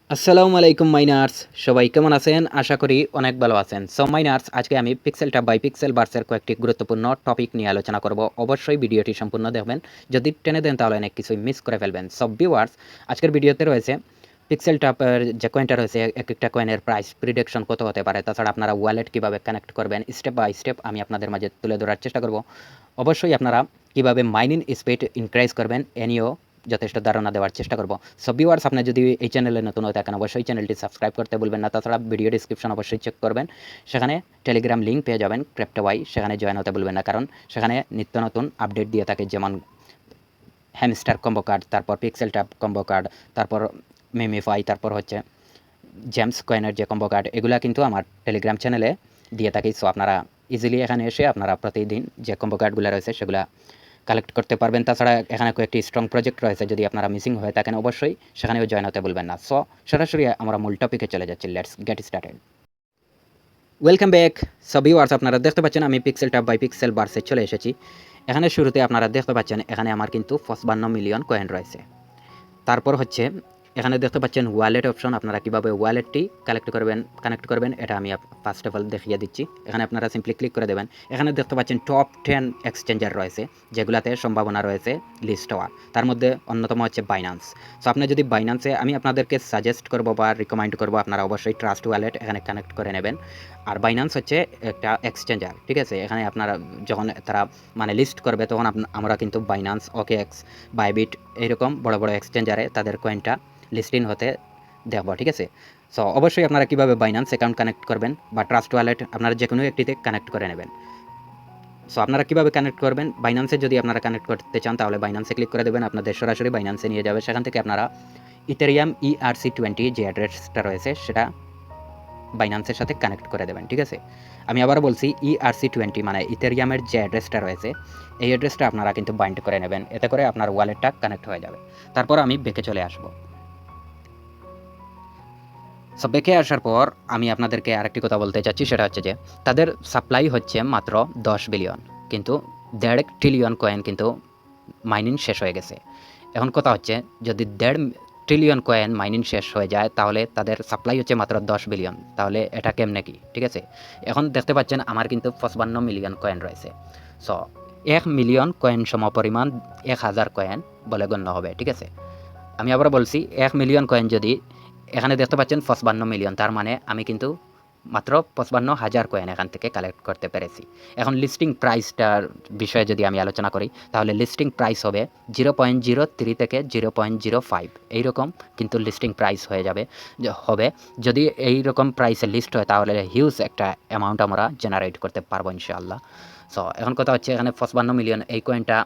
আসসালামু আলাইকুম মাইনার্স, সবাই কেমন আছেন? আশা করি অনেক ভালো আছেন। সো মাইনার্স, আজকে আমি পিক্সেল ট্যাব বাই পিক্সেলভার্সের কয়েকটি গুরুত্বপূর্ণ টপিক নিয়ে আলোচনা করব। অবশ্যই ভিডিওটি সম্পূর্ণ দেখবেন। যদি টেনে দেন তাহলে অনেক কিছুই মিস করে ফেলবেন। সো ভিউয়ার্স, আজকের ভিডিওতে রয়েছে পিক্সেল ট্যাবের যে কয়েনটা রয়েছে, একটা কয়েনের প্রাইস প্রিডিকশন কত হতে পারে, তাছাড়া আপনারা ওয়ালেট কিভাবে কানেক্ট করবেন, স্টেপ বাই স্টেপ আমি আপনাদের মাঝে তুলে ধরার চেষ্টা করব। অবশ্যই আপনারা কিভাবে মাইনিং স্পিড ইনক্রিজ করবেন এ নিয়েও যথেষ্ট ধারণা দেওয়ার চেষ্টা করব। সো ভিউয়ার্স, আপনি যদি এই চ্যানেলে নতুন হয়ে থাকেন অবশ্যই চ্যানেলটি সাবস্ক্রাইব করতে ভুলবেন না। তাছাড়া ভিডিও ডিসক্রিপশন অবশ্যই চেক করবেন, সেখানে টেলিগ্রাম লিঙ্ক পেয়ে যাবেন ক্রিপ্টোওয়াই, সেখানে জয়েন হতে ভুলবেন না, কারণ সেখানে নিত্য নতুন আপডেট দিয়ে থাকে, যেমন হ্যামস্টার কম্বো কার্ড, তারপর পিক্সেল ট্যাব কম্বো কার্ড, তারপর মেমিফাই, তারপর হচ্ছে জেমস কয়েনের যে কম্বো কার্ড, এগুলা কিন্তু আমার টেলিগ্রাম চ্যানেলে দিয়ে থাকি। সো আপনারা ইজিলি এখানে এসে আপনারা প্রতিদিন যে কম্বো কার্ডগুলো রয়েছে সেগুলা কালেক্ট করতে পারবেন। তাছাড়া এখানে কয়েকটি স্ট্রং প্রজেক্ট রয়েছে, যদি আপনারা মিসিং হয়ে থাকেন অবশ্যই সেখানেও জয়েন হতে ভুলবেন না। সো সরাসরি আমরা মূল টপিকে চলে যাচ্ছি, let's get started. Welcome back. So viewers, আপনারা দেখতে পাচ্ছেন আমি পিক্সেল ট্যাব বাই পিক্সেলভার্সে চলে এসেছি। এখানে শুরুতে আপনারা দেখতে পাচ্ছেন এখানে আমার কিন্তু 55 মিলিয়ন কয়েন রয়েছে। তারপর হচ্ছে এখানে দেখতে পাচ্ছেন ওয়ালেট অপশন, আপনারা কীভাবে ওয়ালেটটি কানেক্ট করবেন এটা আমি ফার্স্ট অফ অল দেখিয়ে দিচ্ছি। এখানে আপনারা সিম্পলি ক্লিক করে দেবেন। এখানে দেখতে পাচ্ছেন টপ 10 এক্সচেঞ্জার রয়েছে, যেগুলাতে সম্ভাবনা রয়েছে লিস্ট হওয়ার। তার মধ্যে অন্যতম হচ্ছে বাইন্যান্স। সো আপনি যদি বাইন্যান্সে, আমি আপনাদেরকে সাজেস্ট করব বা রিকমেন্ড করব আপনারা অবশ্যই ট্রাস্ট ওয়ালেট এখানে কানেক্ট করে নেবেন। আর বাইন্যান্স হচ্ছে একটা এক্সচেঞ্জার, ঠিক আছে? এখানে আপনারা যখন তারা লিস্ট করবে তখন আমরা কিন্তু বাইন্যান্স, ওকেএক্স, বাইবিট এইরকম বড় বড় এক্সচেঞ্জারে তাদের কয়েনটা লিস্টিং হতে দেখব, ঠিক আছে? সো অবশ্যই আপনারা কীভাবে বাইন্যান্স অ্যাকাউন্ট কানেক্ট করবেন বা ট্রাস্ট ওয়ালেট আপনারা যে কোনো একটিতে কানেক্ট করে নেবেন। সো আপনারা কীভাবে কানেক্ট করবেন, বাইন্যান্সে যদি আপনারা কানেক্ট করতে চান তাহলে বাইন্যান্সে ক্লিক করে দেবেন, আপনাদের সরাসরি বাইন্যান্সে নিয়ে যাবে। সেখান থেকে আপনারা ইথেরিয়াম ERC20 যে অ্যাড্রেসটা রয়েছে সেটা বাইন্যান্সের সাথে কানেক্ট করে দেবেন, ঠিক আছে? আমি আবারও বলছি, ERC20 মানে ইথেরিয়ামের যে অ্যাড্রেসটা রয়েছে এই অ্যাড্রেসটা আপনারা কিন্তু বাইন্ড করে নেবেন, এতে করে আপনার ওয়ালেটটা কানেক্ট হয়ে যাবে। তারপর আমি ব্যাকে চলে আসবো। সো ব্যাকে আসার পর আমি আপনাদেরকে আরেকটি কথা বলতে চাচ্ছি, সেটা হচ্ছে যে তাদের সাপ্লাই হচ্ছে মাত্র 10 বিলিয়ন, কিন্তু 1.5 ট্রিলিয়ন কয়েন কিন্তু মাইনিং শেষ হয়ে গেছে। এখন কথা হচ্ছে, যদি 1.5 ট্রিলিয়ন কয়েন মাইনিং শেষ হয়ে যায় তাহলে তাদের সাপ্লাই হচ্ছে মাত্র 10 বিলিয়ন, তাহলে এটা কেমনে কি, ঠিক আছে? এখন দেখতে পাচ্ছেন আমার কিন্তু 55 মিলিয়ন কয়েন রয়েছে। সো 1 মিলিয়ন কয়েন সমপরিমাণ 1000 কয়েন বলে গণ্য হবে, ঠিক আছে? আমি আবার বলছি, 1 মিলিয়ন কয়েন যদি, এখানে দেখতে পাচ্ছেন 55 মিলিয়ন, তার মানে আমি কিন্তু মাত্র 55,000 কয়েন এখান থেকে কালেক্ট করতে পেরেছি। এখন লিস্টিং প্রাইসটার বিষয়ে যদি আমি আলোচনা করি তাহলে লিস্টিং প্রাইস হবে 0.03 থেকে 0.05 এইরকম কিন্তু লিস্টিং প্রাইস হয়ে যাবে হবে। যদি এইরকম প্রাইসে লিস্ট হয় তাহলে হিউজ একটা অ্যামাউন্ট আমরা জেনারেট করতে পারবো ইনশাআল্লাহ। সো এখন কথা হচ্ছে, এখানে 55 মিলিয়ন এই কয়েনটা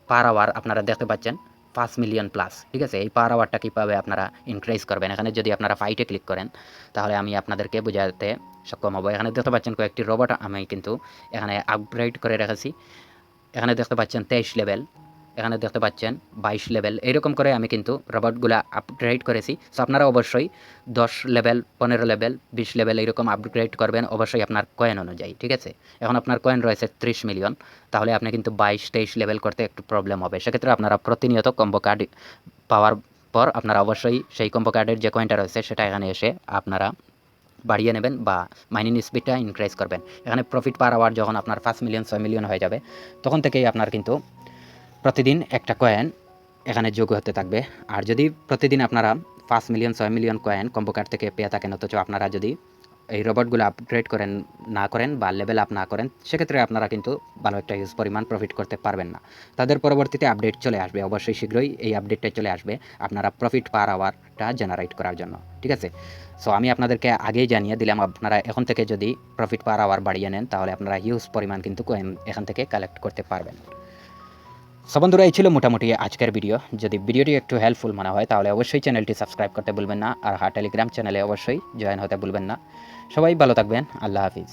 পার আওয়ার আপনারা দেখতে পাচ্ছেন 5 মিলিয়ন প্লাস, ঠিক আছে? এই পার আওয়ারটা কীভাবে আপনারা ইনক্রিজ করবেন, এখানে যদি আপনারা ফাইটে ক্লিক করেন তাহলে আমি আপনাদেরকে বোঝাতে সক্ষম হব। এখানে দেখতে পাচ্ছেন কয়েকটি রোবট আমি কিন্তু এখানে আপগ্রেড করে রেখেছি। এখানে দেখতে পাচ্ছেন 23 লেভেল, এখানে দেখতে পাচ্ছেন 22 লেভেল, এইরকম করে আমি কিন্তু রোবটগুলা আপগ্রেড করেছি। সো আপনারা অবশ্যই 10 লেভেল, 15 লেভেল, 20 লেভেল এইরকম আপগ্রেড করবেন অবশ্যই আপনার কয়েন অনুযায়ী, ঠিক আছে? এখন আপনার কয়েন রয়েছে 30 মিলিয়ন, তাহলে আপনি কিন্তু 22-23 লেভেল করতে একটু প্রবলেম হবে। সেক্ষেত্রে আপনারা প্রতিনিয়ত কম্বো কার্ড পাওয়ার পর আপনারা অবশ্যই সেই কম্বো কার্ডের যে কয়েনটা রয়েছে সেটা এখানে এসে আপনারা বাড়িয়ে নেবেন বা মাইনিং স্পিডটা ইনক্রিজ করবেন। এখানে প্রফিট পার আওয়ার যখন আপনার 5 মিলিয়ন 6 মিলিয়ন হয়ে যাবে তখন থেকেই আপনার কিন্তু প্রতিদিন একটা কয়েন এখানে যোগ হতে থাকবে। আর যদি প্রতিদিন আপনারা 5 million 6 million coin combo card থেকে পেয়ে থাকেন, অথচ আপনারা যদি এই রোবটগুলো আপগ্রেড না করেন বা লেভেল আপ না করেন, সেক্ষেত্রে আপনারা কিন্তু ভালো একটা হিউজ পরিমাণ প্রফিট করতে পারবেন না। তাদের পরবর্তীতে আপডেট চলে আসবে, অবশ্যই শীঘ্রই এই আপডেটটা চলে আসবে আপনারা প্রফিট পার আওয়ারটা জেনারেট করার জন্য, ঠিক আছে? সো আমি আপনাদেরকে আগেই জানিয়ে দিলাম, আপনারা এখন থেকে যদি প্রফিট পার আওয়ার বাড়িয়ে নেন তাহলে আপনারা হিউজ পরিমাণ কিন্তু কয়েন এখান থেকে কালেক্ট করতে পারবেন। সো বন্ধুরা, এই ছিল মোটামুটি আজকের ভিডিও। যদি ভিডিওটি একটু হেল্পফুল মনে হয় তাহলে অবশ্যই চ্যানেলটি সাবস্ক্রাইব করতে ভুলবেন না, আর টেলিগ্রাম চ্যানেলে অবশ্যই জয়েন হতে ভুলবেন না। সবাই ভালো থাকবেন, আল্লাহ হাফিজ।